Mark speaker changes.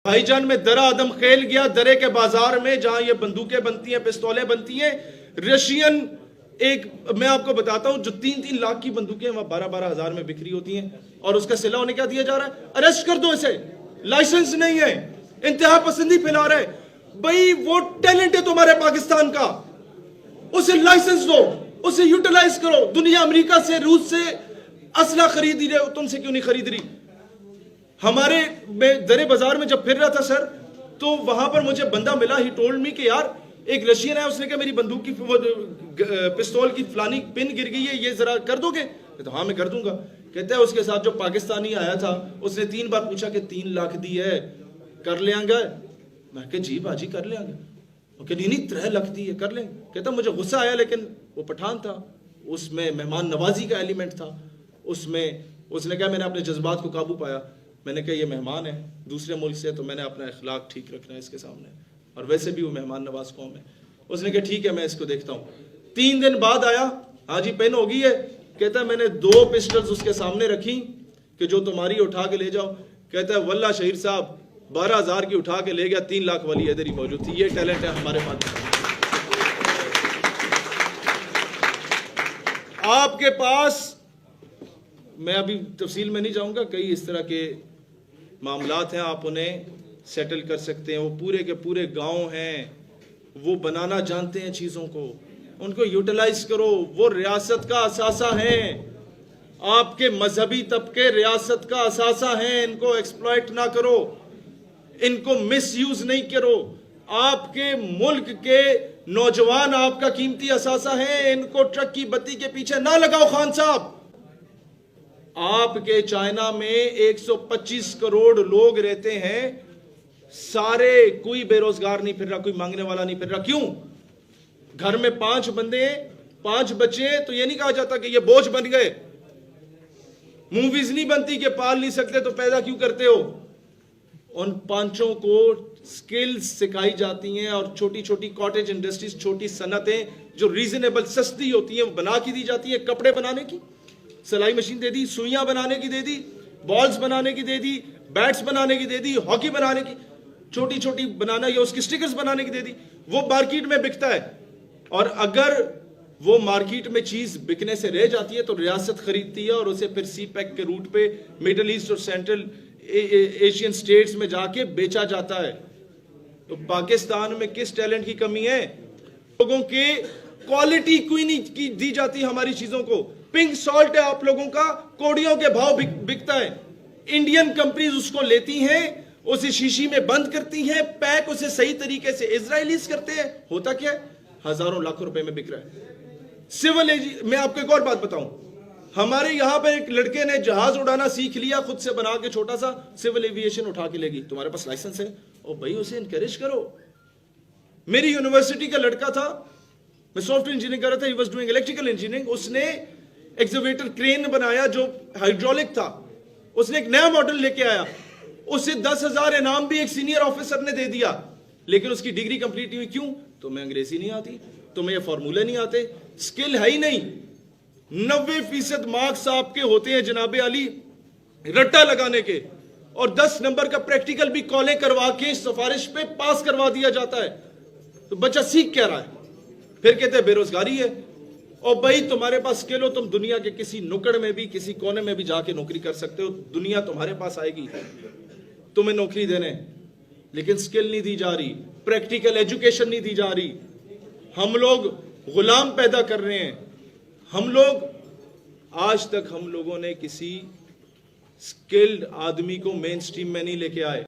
Speaker 1: بھائی جان میں درا آدم خیل گیا درے کے بازار میں جہاں یہ بندوقیں بنتی ہیں پستولیں بنتی ہیں. رشین ایک میں آپ کو بتاتا ہوں جو 3-3 لاکھ کی بندوقیں وہاں 12-12 ہزار میں بکری ہوتی ہیں اور اس کا صلاح انہیں کیا دیا جا رہا ہے؟ اریسٹ کر دو اسے, لائسنس نہیں ہے, انتہا پسندی پھیلا رہے. بھئی وہ ٹیلنٹ ہے تمہارے پاکستان کا, اسے لائسنس دو, اسے یوٹیلائز کرو. دنیا امریکہ سے روس سے اسلحہ خرید رہے ہو, تم سے کیوں نہیں خرید رہی؟ ہمارے درے بازار میں جب پھر رہا تھا سر تو وہاں پر مجھے بندہ ملا, ہی ٹولڈ می کہ یار ایک رشین ہے, اس نے کہا میری بندوق کی پستول کی فلانی پن گر گئی ہے, یہ ذرا کر دو گے؟ کہتا ہاں میں کر دوں گا. کہتا ہے اس کے ساتھ جو پاکستانی آیا تھا اس نے 3 بار پوچھا کہ 3 لاکھ دی ہے, کر لیں گے؟ میں کہا جی باجی کر لیں گے. وہ کہ نہیں 3 لاکھ دی ہے, کر لیں. کہتا مجھے غصہ آیا لیکن وہ پٹھان تھا, اس میں مہمان نوازی کا ایلیمنٹ تھا, اس نے کہا میں نے اپنے جذبات کو قابو پایا. میں نے کہا یہ مہمان ہے دوسرے ملک سے تو میں نے اپنا اخلاق ٹھیک رکھنا ہے اس کے سامنے, اور ویسے بھی وہ مہمان نواز قوم ہے. اس نے کہا ٹھیک ہے میں اس کو دیکھتا ہوں. 3 دن بعد آیا, ہاں جی پین ہو گئی ہے. کہتا ہے میں نے 2 پسٹلز اس کے سامنے رکھی کہ جو تمہاری اٹھا کے لے جاؤ. کہتا ہے واللہ شہیر صاحب 12,000 کی اٹھا کے لے گیا, 3 لاکھ والی ادھر ہی موجود تھی. یہ ٹیلنٹ ہے ہمارے پاس. آپ کے پاس, میں ابھی تفصیل میں نہیں جاؤں گا, کئی اس طرح کے معاملات ہیں, آپ انہیں سیٹل کر سکتے ہیں. وہ پورے کے پورے گاؤں ہیں, وہ بنانا جانتے ہیں چیزوں کو, ان کو یوٹیلائز کرو. وہ ریاست کا اثاثہ ہیں, آپ کے مذہبی طبقے ریاست کا اثاثہ ہیں. ان کو ایکسپلائٹ نہ کرو, ان کو مس یوز نہیں کرو. آپ کے ملک کے نوجوان آپ کا قیمتی اثاثہ ہیں, ان کو ٹرک کی بتی کے پیچھے نہ لگاؤ. خان صاحب آپ کے چائنا میں 125 کروڑ لوگ رہتے ہیں, سارے کوئی بے روزگار نہیں پھر رہا, کوئی مانگنے والا نہیں پھر رہا. کیوں؟ گھر میں 5 بندے ہیں, 5 بچے ہیں, تو یہ نہیں کہا جاتا کہ یہ بوجھ بن گئے. موویز نہیں بنتی کہ پال نہیں سکتے تو پیدا کیوں کرتے ہو. ان 5 کو سکلز سکھائی جاتی ہیں, اور چھوٹی چھوٹی کاٹیج انڈسٹریز, چھوٹی صنعتیں جو ریزنیبل سستی ہوتی ہیں وہ بنا کے دی جاتی ہیں. کپڑے بنانے کی سلائی مشین دے دی, سوئیاں بنانے کی دے دی, بالز بنانے کی دے دی, بیٹس بنانے کی دے دی, ہاکی بنانے کی چھوٹی چھوٹی بنانا یا اس کی سٹیکرز بنانے کی دے دی. وہ مارکیٹ میں بکتا ہے, اور اگر وہ مارکیٹ میں چیز بکنے سے رہ جاتی ہے تو ریاست خریدتی ہے اور اسے پھر سی پیک کے روٹ پہ مڈل ایسٹ اور سینٹرل ایشین سٹیٹس میں جا کے بیچا جاتا ہے. تو پاکستان میں کس ٹیلنٹ کی کمی ہے؟ لوگوں کے کوالٹی کوئی نہیں دی جاتی ہماری چیزوں کو. پنک سالٹ ہے آپ لوگوں کا, کوڑیوں کے بھاؤ بکتا ہے. انڈین کمپنیز اس کو لیتی ہیں, اسے شیشی میں بند کرتی ہیں, پیک اسے صحیح طریقے سے اسرائیلیز کرتے ہیں. ہوتا کیا ہے؟ ہزاروں لاکھوں روپے میں بک رہا ہے. میں آپ کو ایک اور بات بتاؤں, ہمارے یہاں پہ ایک لڑکے نے جہاز اڑانا سیکھ لیا, خود سے بنا کے چھوٹا سا, سول ایویشن اٹھا کے لے گی. تمہارے پاس لائسنس ہے؟ اور بھائی اسے انکریج کرو. میری یونیورسٹی کا لڑکا تھا, میں سافٹ ویئر انجینئرنگ کر رہا تھا, he was doing electrical engineering. اس نے ایکسیویٹر کرین بنایا جو ہائیڈرولک تھا, اس نے ایک نیا ماڈل لے کے آیا, اسے 10,000 انعام بھی ایک سینئر آفیسر نے دے دیا, لیکن اس کی ڈگری کمپلیٹ نہیں ہوئی. کیوں؟ تمہیں انگریزی نہیں آتی, تمہیں یہ فارمولے نہیں آتے, سکل ہے ہی نہیں. 90% مارکس آپ کے ہوتے ہیں جناب علی رٹا لگانے کے, اور 10 نمبر کا پریکٹیکل بھی کالیں کروا کے سفارش پہ پاس کروا دیا جاتا ہے. تو بچہ سیکھ کیا رہا ہے؟ پھر کہتے ہیں بے روزگاری ہے. اور بھائی تمہارے پاس سکل ہو, تم دنیا کے کسی نکڑ میں بھی, کسی کونے میں بھی جا کے نوکری کر سکتے ہو. دنیا تمہارے پاس آئے گی تمہیں نوکری دینے, لیکن سکل نہیں دی جا رہی, پریکٹیکل ایجوکیشن نہیں دی جا رہی. ہم لوگ غلام پیدا کر رہے ہیں. آج تک ہم لوگوں نے کسی سکلڈ آدمی کو مین سٹریم میں نہیں لے کے آئے.